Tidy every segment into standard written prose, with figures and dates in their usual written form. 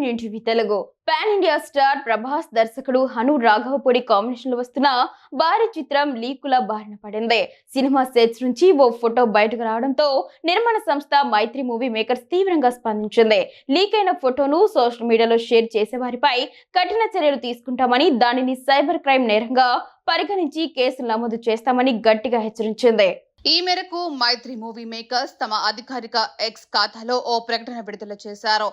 Indian TV Telugu pan India star Prabhas దర్శకుడు Hanu Raghavapudi combination లో వస్తున్న భారీ చిత్రం లీకుల బారిన పడింది. సినిమా సెట్స్ నుంచి ఓ ఫోటో బయటకు రావడంతో నిర్మాణ సంస్థ మైత్రి మూవీ మేకర్స్ తీవ్రంగా స్పందించింది. లీక్ అయిన ఫోటోను సోషల్ మీడియాలో షేర్ చేసే వారిపై కఠిన చర్యలు తీసుకుంటామని, దానిని సైబర్ క్రైమ్ నేరంగా పరిగణించి కేసులు నమోదు చేస్తామని గట్టిగా హెచ్చరించింది. ఈ మేరకు మైత్రి మూవీ మేకర్స్ తమ అధికారిక ఎక్స్ ఖాతాలో ఓ ప్రకటన విడుదల చేశారు.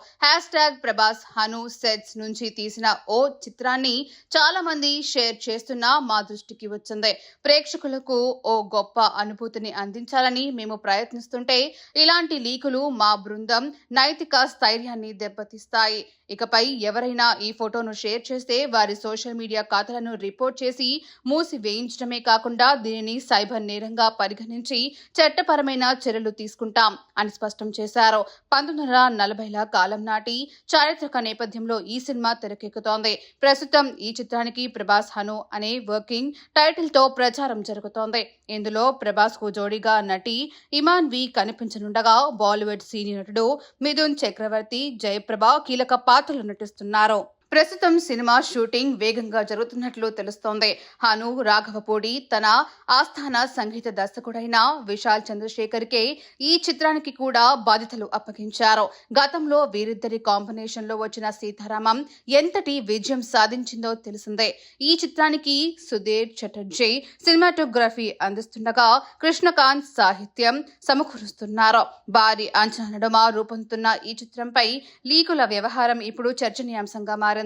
#ప్రభాస్ హను సెట్స్ నుంచి తీసిన ఓ చిత్రాన్ని చాలా మంది షేర్ చేస్తున్నా మా దృష్టికి వచ్చింది. ప్రేక్షకులకు ఓ గొప్ప అనుభూతిని అందించాలని మేము ప్రయత్నిస్తుంటే ఇలాంటి లీకులు మా బృందం నైతిక స్థైర్యాన్ని దెబ్బతీస్తాయి. ఇకపై ఎవరైనా ఈ ఫోటోను షేర్ చేస్తే వారి సోషల్ మీడియా ఖాతాలను రిపోర్ట్ చేసి మూసివేయించడమే కాకుండా దీనిని సైబర్ నేరంగా పరిగణించి చట్టపరమైన చర్యలు తీసుకుంటాం అని స్పష్టం చేశారు. 1940ల కాలం నాటి చారిత్రక నేపథ్యంలో ఈ సినిమా తెరకెక్కుతోంది. ప్రస్తుతం ఈ చిత్రానికి ప్రభాస్ హను అనే వర్కింగ్ టైటిల్ తో ప్రచారం జరుగుతోంది. ఇందులో ప్రభాస్ కు జోడీగా నటి ఇమాన్ వి కనిపించనుండగా బాలీవుడ్ సీనియర్ నటుడు మిథున్ చక్రవర్తి, జయప్రభ కీలక పాత్రలు నటిస్తున్నారు. ప్రస్తుతం సినిమా షూటింగ్ వేగంగా జరుగుతున్నట్లు తెలుస్తోంది. హను రాఘవపూడి తన ఆస్థాన సంగీత దర్శకుడైన విశాల్ చంద్రశేఖర్ కే ఈ చిత్రానికి కూడా బాధ్యతలు అప్పగించారు. గతంలో వీరిద్దరి కాంబినేషన్ లో వచ్చిన సీతారామం ఎంతటి విజయం సాధించిందో తెలిసిందే. ఈ చిత్రానికి సుధీర్ చటర్జీ సినిమాటోగ్రఫీ అందిస్తుండగా కృష్ణకాంత్ సాహిత్యం సమకూరుస్తున్నారు. భారీ అంచనా నడుమ రూపొందుతున్న ఈ చిత్రంపై లీకుల వ్యవహారం ఇప్పుడు చర్చనీయాంశంగా మారింది.